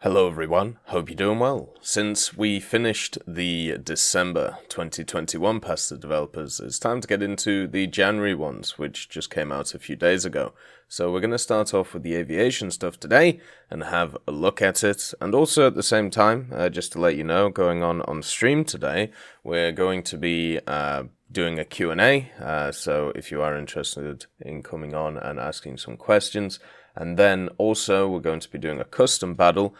Hello everyone, hope you're doing well. Since we finished the December 2021 past the developers, it's time to get into the January ones, which just came out a few days ago. So we're going to start off with the aviation stuff today and have a look at it. And also at the same time, just to let you know, going on stream today, we're going to be doing a Q&A. So if you are interested in coming on and asking some questions, and then also we're going to be doing a custom battle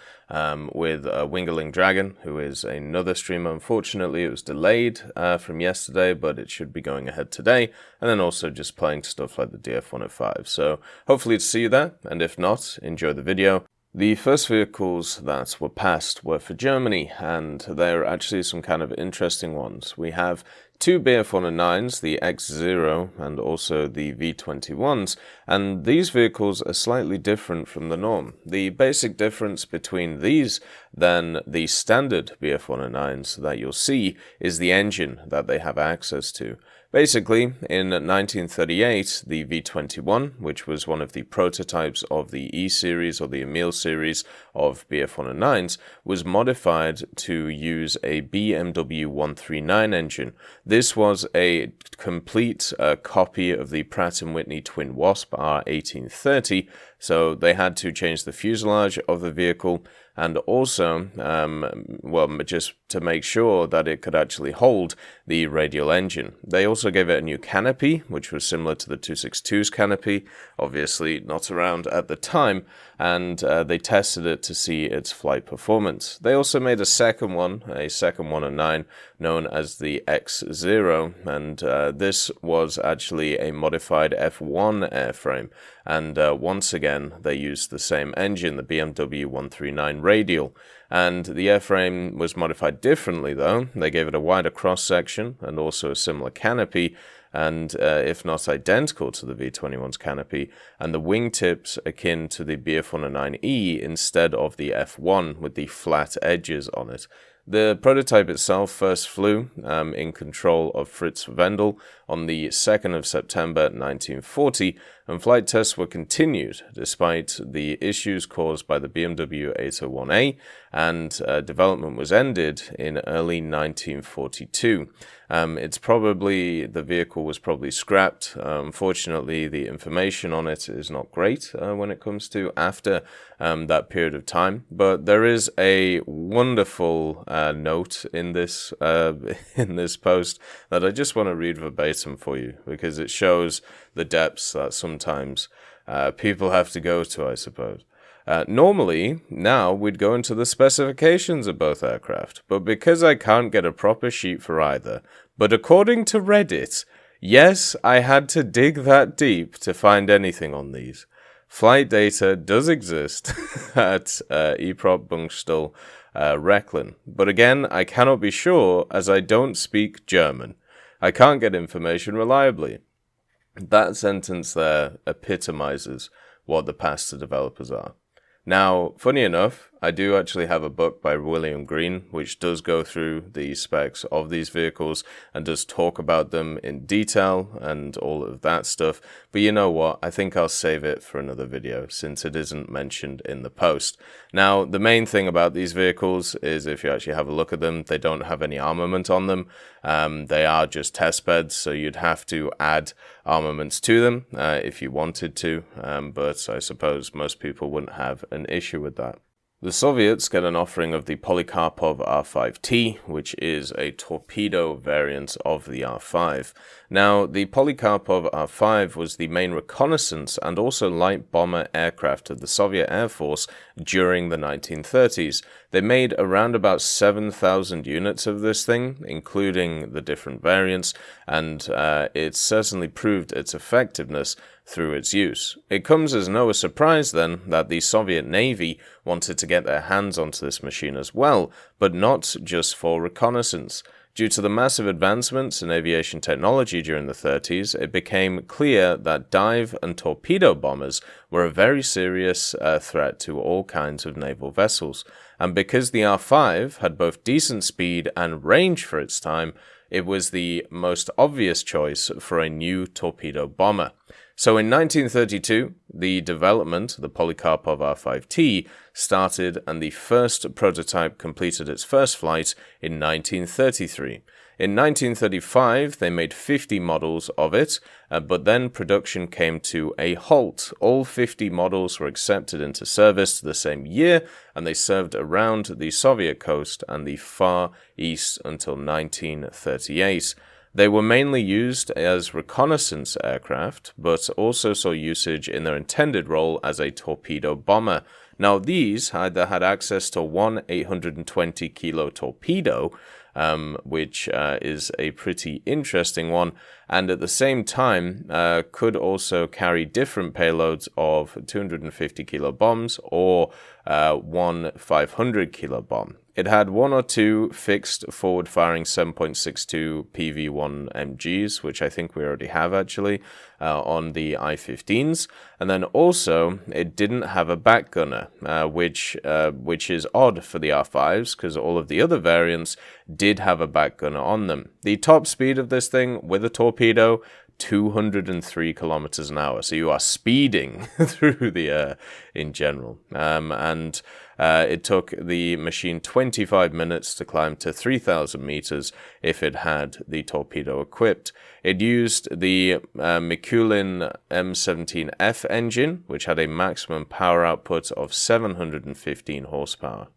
with Wingerling Dragon, who is another streamer. Unfortunately, it was delayed from yesterday, but it should be going ahead today. And then also just playing stuff like the DF-105. So hopefully to see you there, and if not, enjoy the video. The first vehicles that were passed were for Germany, and they're actually some kind of interesting ones. We have two Bf-109s, the X0 and also the V21s, and these vehicles are slightly different from the norm. The basic difference between these than the standard Bf-109s that you'll see is the engine that they have access to. Basically, in 1938, the V21, which was one of the prototypes of the E-series or the Emil series of Bf-109s, was modified to use a BMW 139 engine. This was a complete copy of the Pratt & Whitney Twin Wasp R-1830, so they had to change the fuselage of the vehicle and also, just to make sure that it could actually hold the radial engine. They also gave it a new canopy, which was similar to the 262's canopy, obviously not around at the time, and they tested it to see its flight performance. They also made a second 109, known as the X0, and this was actually a modified F1 airframe, and once again they used the same engine, the BMW 139 radial. And the airframe was modified differently though. They gave it a wider cross-section and also a similar canopy, and if not identical to the V21's canopy, and the wingtips akin to the Bf-109E instead of the F1 with the flat edges on it. The prototype itself first flew in control of Fritz Wendel on the 2nd of September 1940, and flight tests were continued despite the issues caused by the BMW 801A, and development was ended in early 1942. The vehicle was probably scrapped. Unfortunately, the information on it is not great when it comes to after that period of time. But there is a wonderful note in this post that I just want to read verbatim for you, because it shows the depths that sometimes people have to go to, I suppose. Normally, now we'd go into the specifications of both aircraft, but because I can't get a proper sheet for either, but according to Reddit, yes, I had to dig that deep to find anything on these. Flight data does exist at Eprop Bungstel Rechlin, but again, I cannot be sure as I don't speak German. I can't get information reliably. That sentence there epitomizes what the past developers are. Now, funny enough, I do actually have a book by William Green which does go through the specs of these vehicles and does talk about them in detail and all of that stuff. But you know what? I think I'll save it for another video since it isn't mentioned in the post. Now, the main thing about these vehicles is if you actually have a look at them, they don't have any armament on them. They are just test beds, so you'd have to add armaments to them if you wanted to, but I suppose most people wouldn't have an issue with that. The Soviets get an offering of the Polikarpov R-5T, which is a torpedo variant of the R-5. Now, the Polikarpov R-5 was the main reconnaissance and also light bomber aircraft of the Soviet Air Force during the 1930s. They made around about 7,000 units of this thing, including the different variants, and it certainly proved its effectiveness through its use. It comes as no surprise then that the Soviet Navy wanted to get their hands onto this machine as well, but not just for reconnaissance. Due to the massive advancements in aviation technology during the 30s, it became clear that dive and torpedo bombers were a very serious threat to all kinds of naval vessels. And because the R-5 had both decent speed and range for its time, it was the most obvious choice for a new torpedo bomber. So in 1932, the development, the Polikarpov R-5T, started, and the first prototype completed its first flight in 1933. In 1935, they made 50 models of it, but then production came to a halt. All 50 models were accepted into service the same year, and they served around the Soviet coast and the Far East until 1938. They were mainly used as reconnaissance aircraft, but also saw usage in their intended role as a torpedo bomber. Now, these either had access to one 820-kilo torpedo, which is a pretty interesting one, and at the same time could also carry different payloads of 250-kilo bombs or one 500-kilo bomb. It had one or two fixed forward-firing 7.62 PV-1 MGs, which I think we already have actually, on the I-15s. And then also, it didn't have a back gunner, which is odd for the R5s, because all of the other variants did have a back gunner on them. The top speed of this thing with a torpedo, 203 kilometers an hour. So you are speeding through the air in general. And it took the machine 25 minutes to climb to 3,000 meters if it had the torpedo equipped. It used the Mikulin M17F engine, which had a maximum power output of 715 horsepower.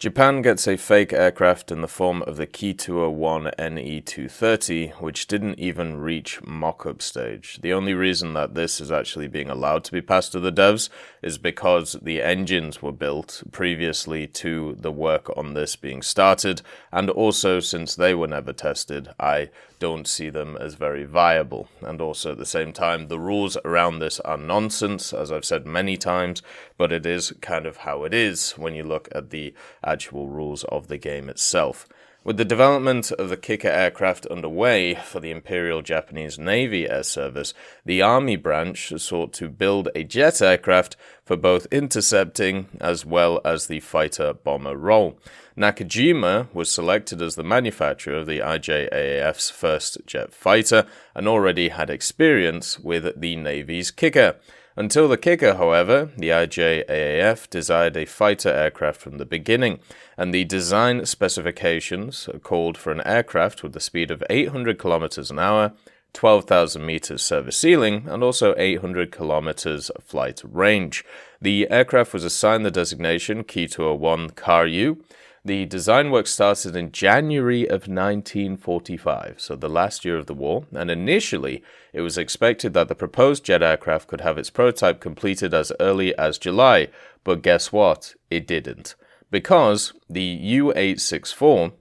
Japan gets a fake aircraft in the form of the Karyū NE-230, which didn't even reach mock-up stage. The only reason that this is actually being allowed to be passed to the devs is because the engines were built previously to the work on this being started, and also since they were never tested, I don't see them as very viable. And also at the same time, the rules around this are nonsense, as I've said many times, but it is kind of how it is when you look at the actual rules of the game itself. With the development of the Kicker aircraft underway for the Imperial Japanese Navy Air Service, the Army branch sought to build a jet aircraft for both intercepting as well as the fighter-bomber role. Nakajima was selected as the manufacturer of the IJAAF's first jet fighter and already had experience with the Navy's Kicker. Until the Kicker, however, the IJAAF desired a fighter aircraft from the beginning, and the design specifications called for an aircraft with a speed of 800 kilometers an hour, 12,000 meters service ceiling, and also 800 kilometers flight range. The aircraft was assigned the designation Karyū Karyū. The design work started in January of 1945, so the last year of the war, and initially it was expected that the proposed jet aircraft could have its prototype completed as early as July, but guess what? It didn't. Because the U-864,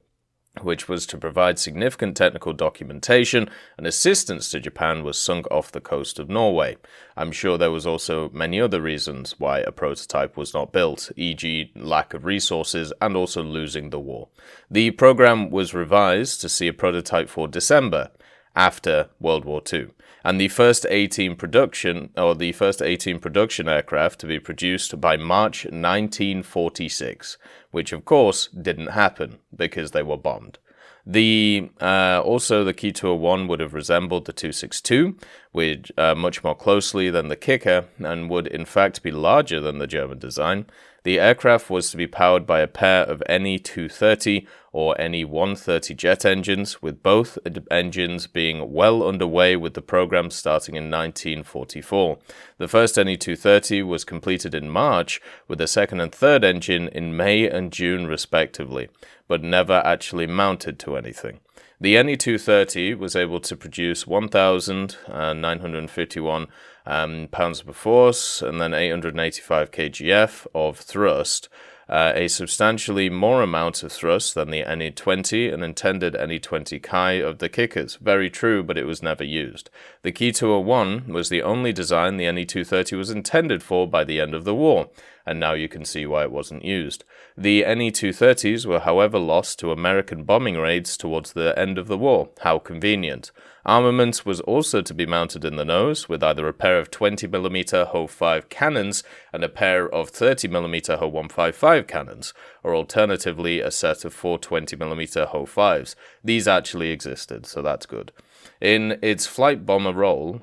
which was to provide significant technical documentation and assistance to Japan, was sunk off the coast of Norway. I'm sure there was also many other reasons why a prototype was not built, e.g. lack of resources and also losing the war. The program was revised to see a prototype for December, after World War II, and the first 18 production aircraft to be produced by March 1946, which of course didn't happen because they were bombed. Also the Karyū would have resembled the 262, which much more closely than the Kicker, and would in fact be larger than the German design. The aircraft was to be powered by a pair of NE-230 or NE-130 jet engines, with both engines being well underway with the program starting in 1944. The first NE-230 was completed in March, with the second and third engine in May and June respectively, but never actually mounted to anything. The NE-230 was able to produce 1,951 pounds per force and then 885 kgf of thrust, a substantially more amount of thrust than the NE-20 and intended NE-20 Kai of the Kickers. Very true, but it was never used. The Karyū was the only design the NE-230 was intended for by the end of the war, and now you can see why it wasn't used. The Ne-230s were however lost to American bombing raids towards the end of the war. How convenient. Armament was also to be mounted in the nose, with either a pair of 20mm Ho-5 cannons and a pair of 30mm Ho-155 cannons, or alternatively a set of 4 20mm Ho-5s. These actually existed, so that's good. In its fighter bomber role,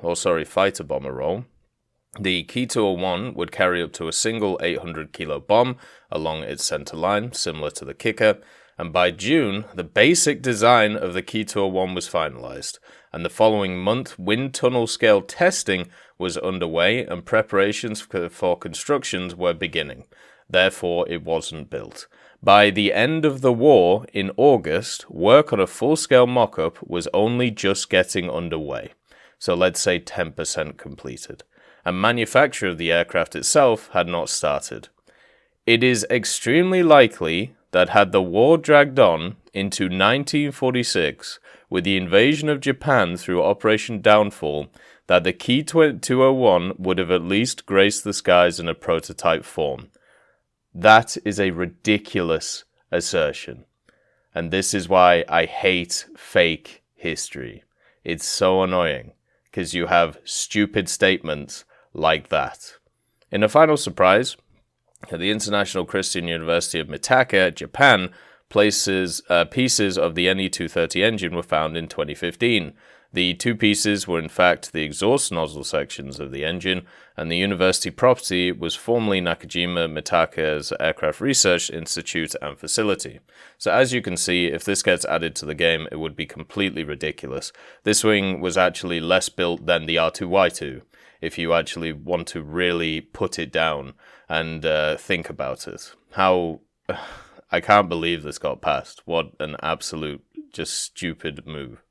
the Ki-201 would carry up to a single 800-kilo bomb along its center line, similar to the Kicker, and by June, the basic design of the Ki-201 was finalized, and the following month, wind tunnel scale testing was underway and preparations for constructions were beginning. Therefore, it wasn't built. By the end of the war, in August, work on a full-scale mock-up was only just getting underway. So let's say 10% completed. And manufacture of the aircraft itself had not started. It is extremely likely that had the war dragged on into 1946, with the invasion of Japan through Operation Downfall, that the Ki-201 would have at least graced the skies in a prototype form. That is a ridiculous assertion. And this is why I hate fake history. It's so annoying, because you have stupid statements like that. In a final surprise, the International Christian University of Mitaka, Japan, pieces of the Ne-230 engine were found in 2015. The two pieces were in fact the exhaust nozzle sections of the engine, and the university property was formerly Nakajima Mitaka's Aircraft Research Institute and facility. So as you can see, if this gets added to the game, it would be completely ridiculous. This wing was actually less built than the R2Y2, if you actually want to really put it down and think about it. How... I can't believe this got passed. What an absolute, just stupid move.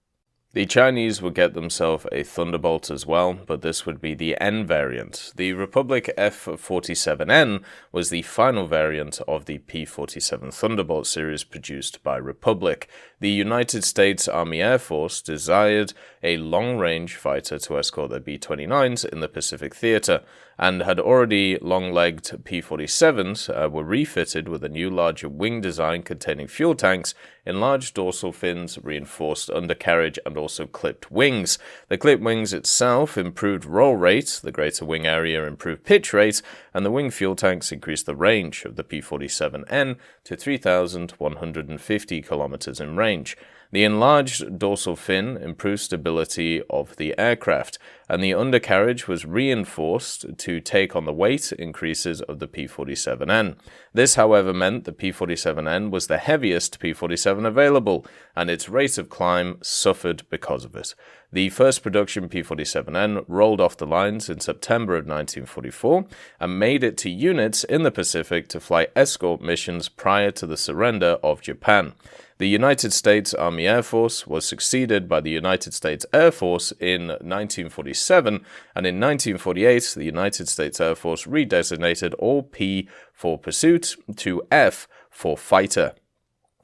The Chinese would get themselves a Thunderbolt as well, but this would be the N variant. The Republic F-47N was the final variant of the P-47 Thunderbolt series produced by Republic. The United States Army Air Force desired a long-range fighter to escort their B-29s in the Pacific Theater, and had already long-legged P-47s were refitted with a new larger wing design containing fuel tanks, enlarged dorsal fins, reinforced undercarriage, and also clipped wings. The clipped wings itself improved roll rate, the greater wing area improved pitch rate, and the wing fuel tanks increased the range of the P-47N to 3,150 kilometers in range. The enlarged dorsal fin improved stability of the aircraft, and the undercarriage was reinforced to take on the weight increases of the P-47N. This, however, meant the P-47N was the heaviest P-47 available, and its rate of climb suffered because of it. The first production P-47N rolled off the lines in September of 1944 and made it to units in the Pacific to fly escort missions prior to the surrender of Japan. The United States Army Air Force was succeeded by the United States Air Force in 1947, and in 1948 the United States Air Force redesignated all P for pursuit to F for fighter.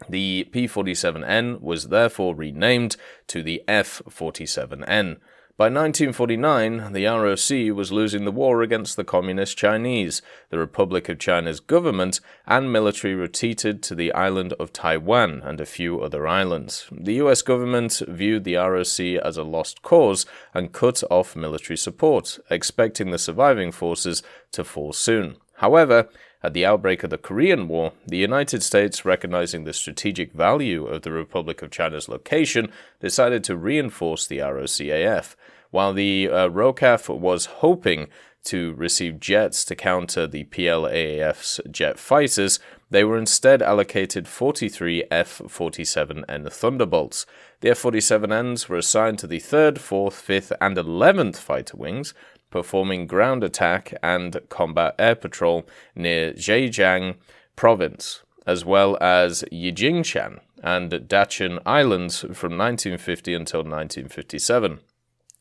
The P-47N was therefore renamed to the F-47N. By 1949, the ROC was losing the war against the Communist Chinese. The Republic of China's government and military retreated to the island of Taiwan and a few other islands. The US government viewed the ROC as a lost cause and cut off military support, expecting the surviving forces to fall soon. However, at the outbreak of the Korean War, the United States, recognizing the strategic value of the Republic of China's location, decided to reinforce the ROCAF. While the ROCAF was hoping to receive jets to counter the PLAAF's jet fighters, they were instead allocated 43 F-47N Thunderbolts. The F-47Ns were assigned to the 3rd, 4th, 5th, and 11th Fighter Wings, performing ground attack and combat air patrol near Zhejiang Province, as well as Yijingshan and Dachin Islands from 1950 until 1957.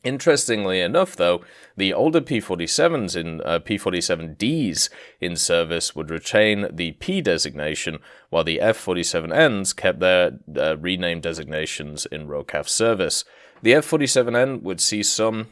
Interestingly enough, though, the older P-47Ds in service would retain the P designation, while the F-47Ns kept their rename designations in ROCAF service. The F-47N would see some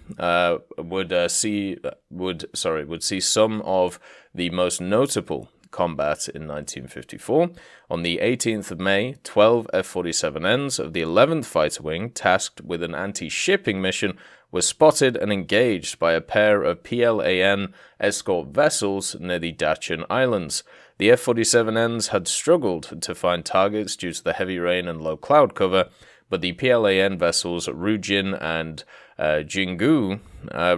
of the most notable combat in 1954. On the 18th of May, 12 F-47Ns of the 11th Fighter Wing, tasked with an anti-shipping mission, were spotted and engaged by a pair of PLAN escort vessels near the Dachan Islands. The F-47Ns had struggled to find targets due to the heavy rain and low cloud cover, but the PLAN vessels Rujin and Jingu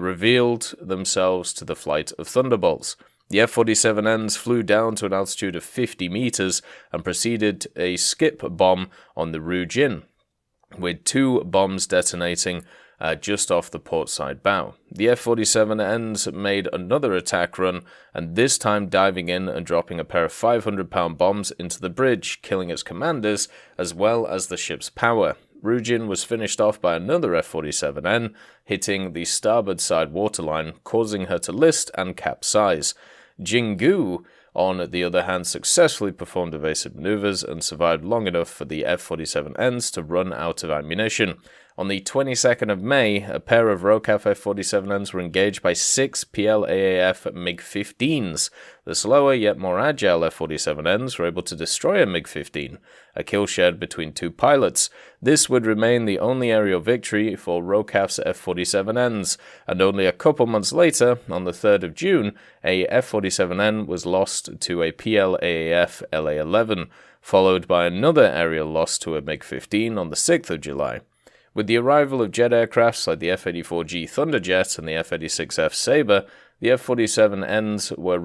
revealed themselves to the flight of Thunderbolts. The F-47Ns flew down to an altitude of 50 meters and proceeded a skip bomb on the Rujin, with 2 bombs detonating just off the portside bow. The F-47Ns made another attack run, and this time diving in and dropping a pair of 500-pound bombs into the bridge, killing its commanders as well as the ship's power. Rujin was finished off by another F-47N, hitting the starboard side waterline, causing her to list and capsize. Jingu, on the other hand, successfully performed evasive maneuvers and survived long enough for the F-47Ns to run out of ammunition. On the 22nd of May, a pair of ROCAF F-47Ns were engaged by 6 PLAAF MiG-15s. The slower yet more agile F-47Ns were able to destroy a MiG-15, a kill shared between 2 pilots. This would remain the only aerial victory for ROCAF's F-47Ns, and only a couple months later, on the 3rd of June, a F-47N was lost to a PLAAF LA-11, followed by another aerial loss to a MiG-15 on the 6th of July. With the arrival of jet aircrafts like the F-84G Thunderjet and the F-86F Sabre, the F-47Ns were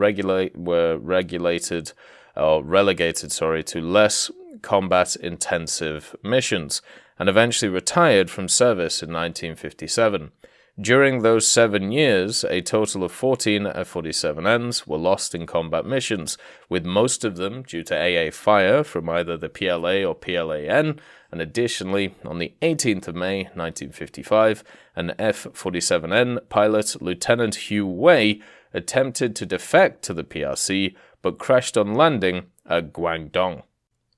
relegated to less combat-intensive missions, and eventually retired from service in 1957. During those 7 years, a total of 14 F-47Ns were lost in combat missions, with most of them due to AA fire from either the PLA or PLAN, and additionally, on the 18th of May 1955, an F-47N pilot, Lieutenant Hugh Wei, attempted to defect to the PRC, but crashed on landing at Guangdong.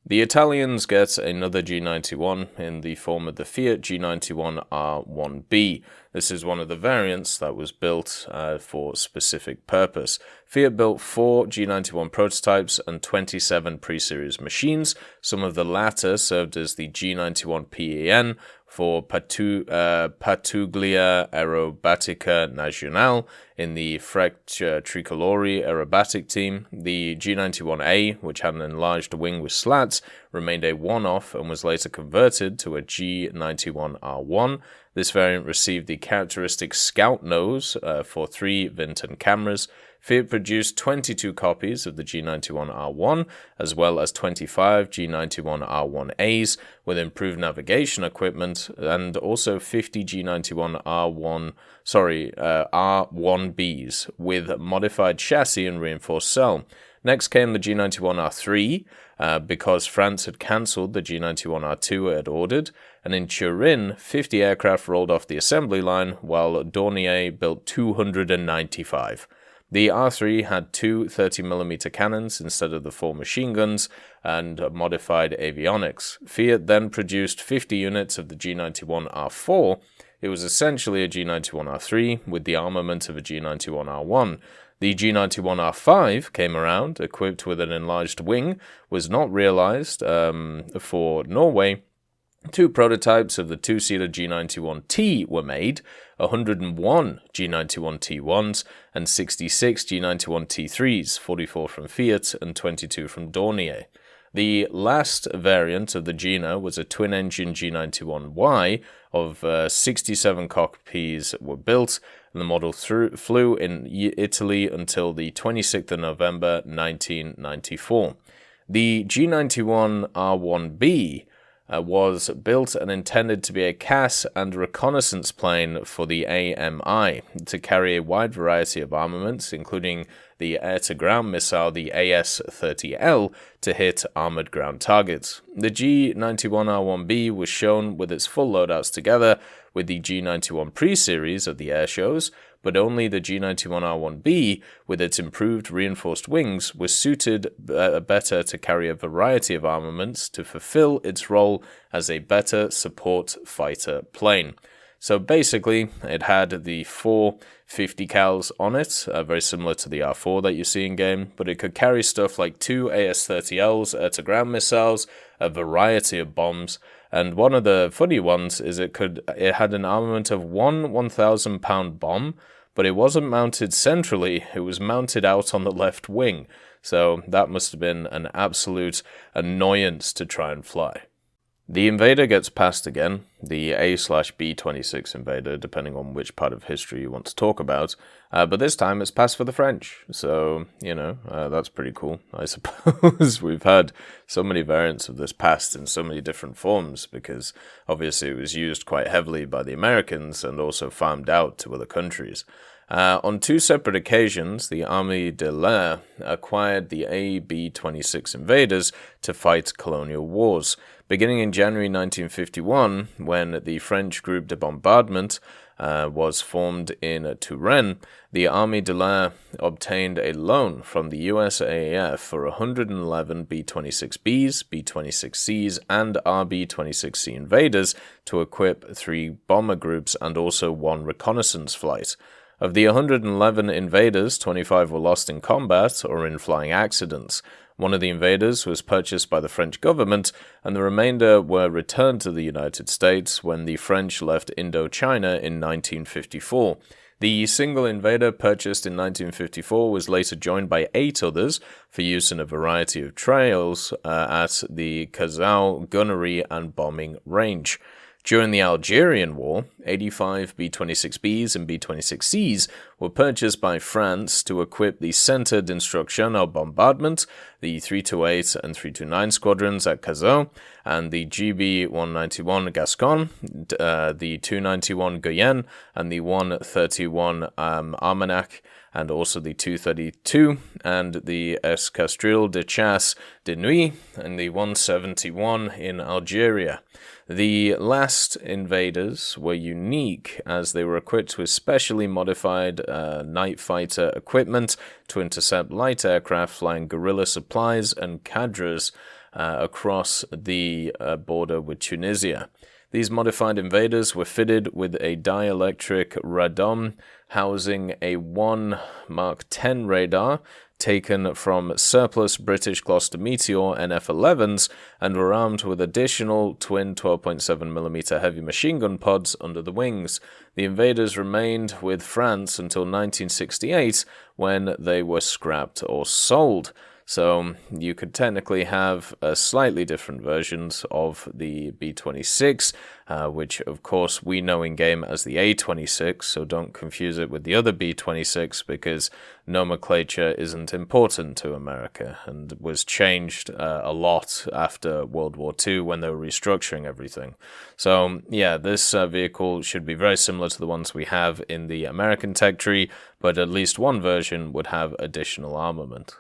The Italians get another G91 in the form of the Fiat G91 R1B. This is one of the variants that was built for specific purpose. Fiat built 4 G91 prototypes and 27 pre-series machines. Some of the latter served as the G91 PEN for Pattuglia Aerobatica Nazionale in the Frecce Tricolori aerobatic team. The G91A, which had an enlarged wing with slats, remained a one-off and was later converted to a G91 R1. This variant received the characteristic scout nose for 3 Vinton cameras. Fiat produced 22 copies of the G91 R1, as well as 25 G91 R1As with improved navigation equipment, and also 50 G91 R1Bs with modified chassis and reinforced cell. Next came the G91 R3, because France had cancelled the G91 R2 it had ordered, and in Turin, 50 aircraft rolled off the assembly line, while Dornier built 295. The R3 had 2 30mm cannons instead of the 4 machine guns and modified avionics. Fiat then produced 50 units of the G91 R4. It was essentially a G91 R3 with the armament of a G91 R1. The G91 R5 came around, equipped with an enlarged wing, was not realized for Norway. 2 prototypes of the 2-seater G91T were made, 101 G91 T1s and 66 G91 T3s, 44 from Fiat and 22 from Dornier. The last variant of the Gina was a twin-engine G91Y of 67 copies were built, and the model flew in Italy until the 26th of November 1994. The G91 R1B was built and intended to be a CAS and reconnaissance plane for the AMI to carry a wide variety of armaments, including the air-to-ground missile, the AS-30L, to hit armored ground targets. The G.91 R1B was shown with its full loadouts together with the G.91 pre-series at the air shows, but only the G.91 R1B, with its improved reinforced wings, was suited better to carry a variety of armaments to fulfill its role as a better support fighter plane. So basically, it had the 4 50 cals on it, very similar to the R4 that you see in-game, but it could carry stuff like 2 AS-30Ls, air-to-ground missiles, a variety of bombs, and one of the funny ones is it had an armament of one 1,000-pound bomb, but it wasn't mounted centrally, it was mounted out on the left wing, so that must have been an absolute annoyance to try and fly. The Invader gets passed again, the A/B-26 Invader, depending on which part of history you want to talk about, but this time it's passed for the French, so, that's pretty cool, I suppose. We've had so many variants of this passed in so many different forms, because obviously it was used quite heavily by the Americans and also farmed out to other countries. On 2 separate occasions, the Armée de l'Air acquired the AB-26 Invaders to fight colonial wars. Beginning in January 1951, when the French Groupe de Bombardement was formed in Touraine, the Armée de l'Air obtained a loan from the USAF for 111 B-26Bs, B-26Cs, and RB-26C Invaders to equip 3 bomber groups and also 1 reconnaissance flight. Of the 111 Invaders, 25 were lost in combat or in flying accidents. One of the Invaders was purchased by the French government, and the remainder were returned to the United States when the French left Indochina in 1954. The single Invader purchased in 1954 was later joined by 8 others for use in a variety of trials at the Karyū gunnery and bombing range. During the Algerian War, 85 B-26Bs and B-26Cs were purchased by France to equip the Centre d'Instruction au Bombardement, the 328 and 329 squadrons at Karyū, and the GB-191 Gascon, the 291 Guyenne, and the 131 Armagnac, and also the 232, and the Escadrille de Chasse de Nuit, and the 171 in Algeria. The last Invaders were unique as they were equipped with specially modified night fighter equipment to intercept light aircraft flying guerrilla supplies and cadres across the border with Tunisia. These modified Invaders were fitted with a dielectric radome housing a 1 Mark 10 radar taken from surplus British Gloucester Meteor NF-11s and were armed with additional twin 12.7mm heavy machine gun pods under the wings. The Invaders remained with France until 1968 when they were scrapped or sold. So you could technically have slightly different versions of the B-26, which of course we know in game as the A-26, so don't confuse it with the other B-26 because nomenclature isn't important to America and was changed a lot after World War II when they were restructuring everything. So yeah, this vehicle should be very similar to the ones we have in the American tech tree, but at least one version would have additional armament.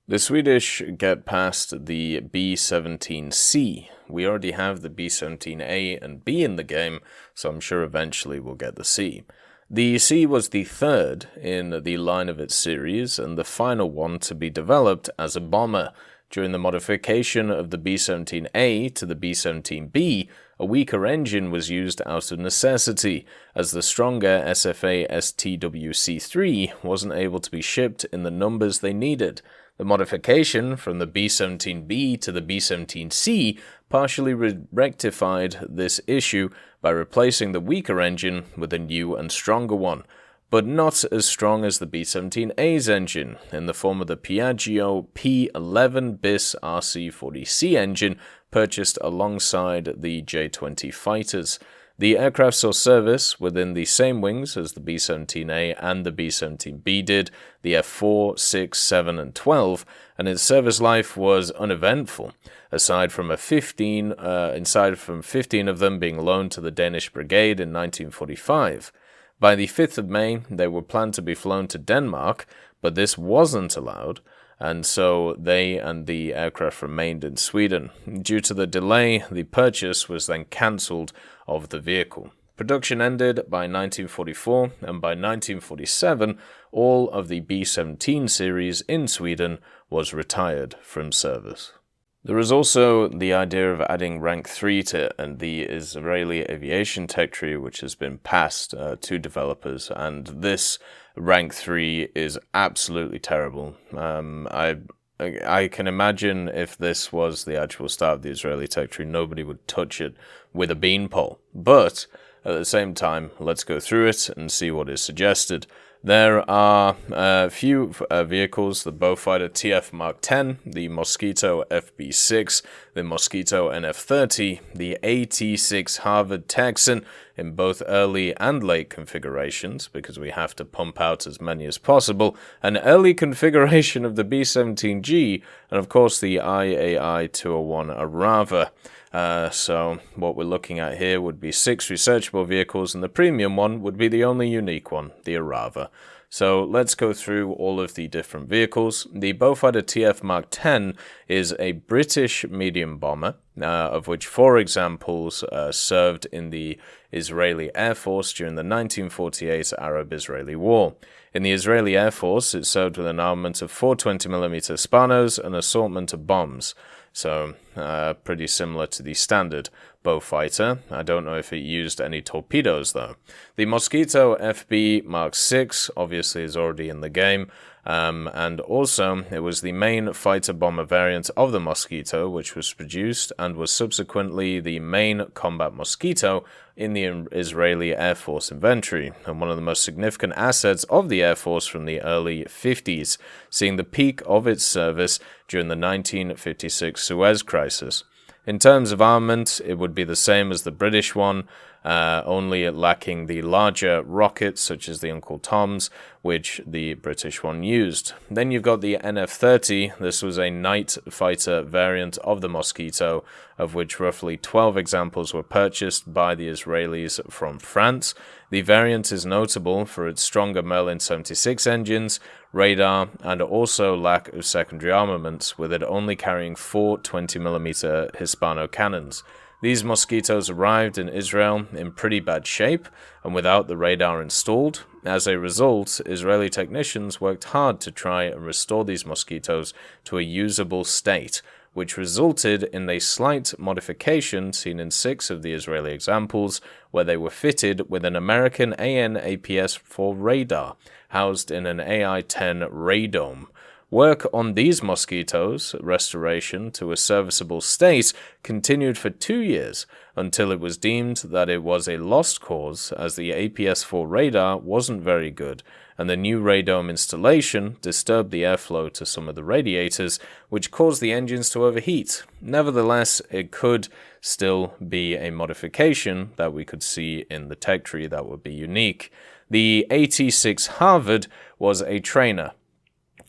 The Swedish get past the B-17C. We already have the B-17A and B in the game, so I'm sure eventually we'll get the C. The C was the third in the line of its series and the final one to be developed as a bomber. During the modification of the B-17A to the B-17B, a weaker engine was used out of necessity, as the stronger SFA STWC-3 wasn't able to be shipped in the numbers they needed. The modification from the B-17B to the B-17C partially rectified this issue by replacing the weaker engine with a new and stronger one, but not as strong as the B-17A's engine, in the form of the Piaggio P11 bis RC40C engine purchased alongside the J-20 fighters. The aircraft saw service within the same wings as the B-17A and the B-17B did, the F-4, 6, 7, and 12, and its service life was uneventful, aside from 15 of them being loaned to the Danish Brigade in 1945. By the 5th of May, they were planned to be flown to Denmark, but this wasn't allowed, and so they and the aircraft remained in Sweden. Due to the delay, the purchase was then cancelled of the vehicle. Production ended by 1944, and by 1947, all of the B-17 series in Sweden was retired from service. There is also the idea of adding rank 3 to the Israeli aviation tech tree, which has been passed to developers, and this rank 3 is absolutely terrible. I can imagine if this was the actual start of the Israeli tech tree, nobody would touch it with a beanpole. But at the same time, let's go through it and see what is suggested. There are a few vehicles: the Beaufighter TF Mark 10, the Mosquito FB6, the Mosquito NF30, the AT6 Harvard Texan in both early and late configurations, because we have to pump out as many as possible, an early configuration of the B-17G, and of course the IAI 201 Arava. So what we're looking at here would be 6 researchable vehicles, and the premium one would be the only unique one, the Arava. So let's go through all of the different vehicles. The Beaufighter TF Mark 10 is a British medium bomber, of which 4 examples served in the Israeli Air Force during the 1948 Arab-Israeli War. In the Israeli Air Force, it served with an armament of 4 20mm Spanos and an assortment of bombs. So, pretty similar to the standard Beaufighter. I don't know if it used any torpedoes, though. The Mosquito FB Mark 6 obviously is already in the game, and also it was the main fighter-bomber variant of the Mosquito, which was produced and was subsequently the main combat Mosquito in the Israeli Air Force inventory, and one of the most significant assets of the Air Force from the early 50s, seeing the peak of its service during the 1956 Suez Crisis. In terms of armament, it would be the same as the British one, only lacking the larger rockets such as the Uncle Tom's, which the British one used. Then you've got the NF30. This was a night fighter variant of the Mosquito, of which roughly 12 examples were purchased by the Israelis from France. The variant is notable for its stronger Merlin 76 engines, radar, and also lack of secondary armaments, with it only carrying 4 20mm Hispano cannons. These Mosquitoes arrived in Israel in pretty bad shape and without the radar installed. As a result, Israeli technicians worked hard to try and restore these Mosquitoes to a usable state, which resulted in a slight modification seen in 6 of the Israeli examples, where they were fitted with an American AN/APS-4 radar, housed in an AI-10 radome. Work on these Mosquitoes, restoration to a serviceable state, continued for 2 years, until it was deemed that it was a lost cause, as the APS-4 radar wasn't very good, and the new radome installation disturbed the airflow to some of the radiators, which caused the engines to overheat. Nevertheless, it could still be a modification that we could see in the tech tree that would be unique. The AT6 Harvard was a trainer.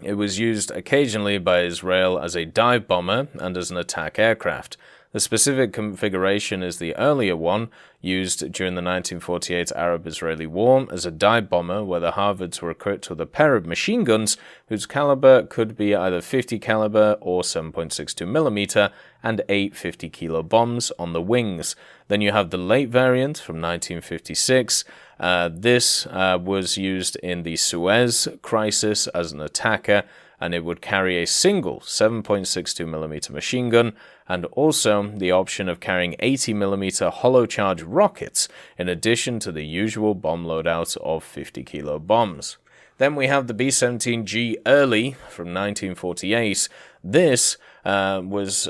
It was used occasionally by Israel as a dive bomber and as an attack aircraft. The specific configuration is the earlier one, used during the 1948 Arab-Israeli War as a dive bomber, where the Harvards were equipped with a pair of machine guns whose caliber could be either 50 caliber or 7.62mm, and 8 50-kilo bombs on the wings. Then you have the late variant from 1956. This was used in the Suez Crisis as an attacker, and it would carry a single 7.62mm machine gun, and also the option of carrying 80mm hollow charge rockets, in addition to the usual bomb loadout of 50-kilo bombs. Then we have the B-17G Early from 1948, This was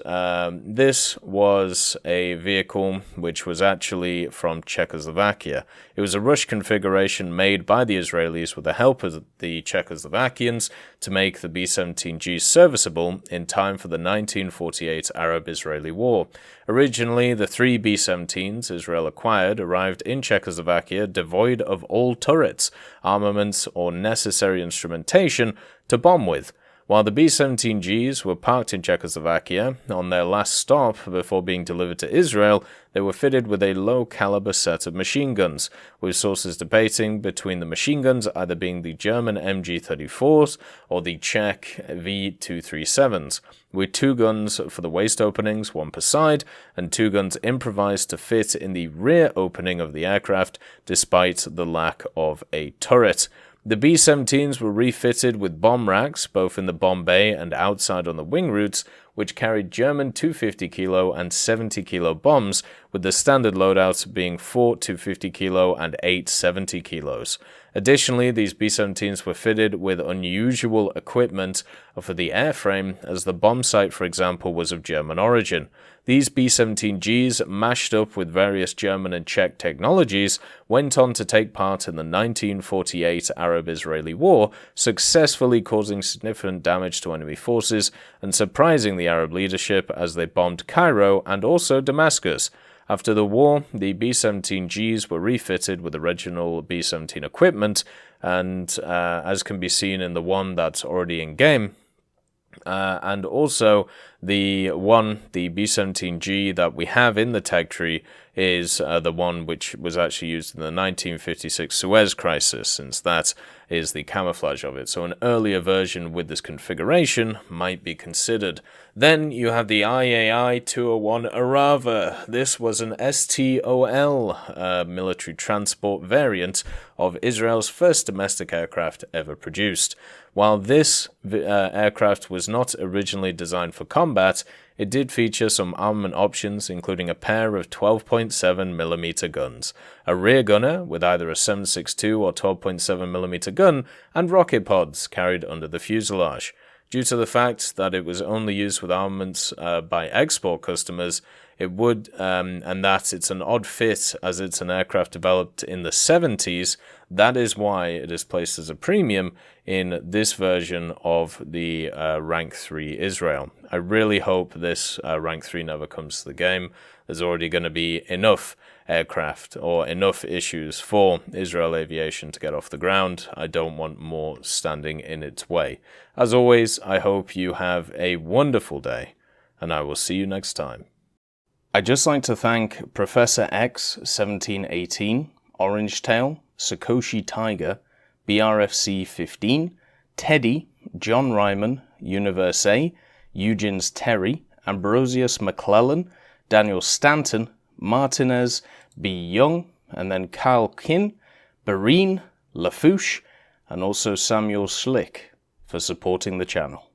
a vehicle which was actually from Czechoslovakia. It was a rush configuration made by the Israelis with the help of the Czechoslovakians to make the B-17G serviceable in time for the 1948 Arab-Israeli War. Originally, the 3 B-17s Israel acquired arrived in Czechoslovakia devoid of all turrets, armaments, or necessary instrumentation to bomb with. While the B-17Gs were parked in Czechoslovakia on their last stop before being delivered to Israel, they were fitted with a low-caliber set of machine guns, with sources debating between the machine guns either being the German MG-34s or the Czech V237s, with 2 guns for the waist openings, 1 per side, and 2 guns improvised to fit in the rear opening of the aircraft despite the lack of a turret. The B-17s were refitted with bomb racks, both in the bomb bay and outside on the wing roots, which carried German 250 kilo and 70 kilo bombs, with the standard loadouts being 4 250 kilo and 8 70 kilos. Additionally, these B-17s were fitted with unusual equipment for the airframe, as the bomb sight, for example, was of German origin. These B-17Gs, mashed up with various German and Czech technologies, went on to take part in the 1948 Arab-Israeli War, successfully causing significant damage to enemy forces and surprising the Arab leadership as they bombed Cairo and also Damascus. After the war, the B-17Gs were refitted with original B-17 equipment, and as can be seen in the one that's already in-game, and also the B-17G that we have in the tech tree is the one which was actually used in the 1956 Suez Crisis, since that is the camouflage of it. So an earlier version with this configuration might be considered. Then you have the IAI-201 Arava. This was an STOL military transport variant of Israel's first domestic aircraft ever produced. While this aircraft was not originally designed for combat, it did feature some armament options, including a pair of 12.7mm guns, a rear gunner with either a 7.62 or 12.7mm gun, and rocket pods carried under the fuselage. Due to the fact that it was only used with armaments by export customers, it would, and that it's an odd fit as it's an aircraft developed in the 70s, that is why it is placed as a premium in this version of the Rank 3 Israel. I really hope this Rank 3 never comes to the game. There's already going to be enough aircraft or enough issues for Israel Aviation to get off the ground. I don't want more standing in its way. As always, I hope you have a wonderful day, and I will see you next time. I'd just like to thank Professor X 1718, Orange Tail, Sakoshi Tiger, BRFC 15, Teddy, John Ryman, Universe A, Eugens Terry, Ambrosius McClellan, Daniel Stanton, Martinez, B. Young, and then Kyle Kin, Barine, Lafouche, and also Samuel Slick for supporting the channel.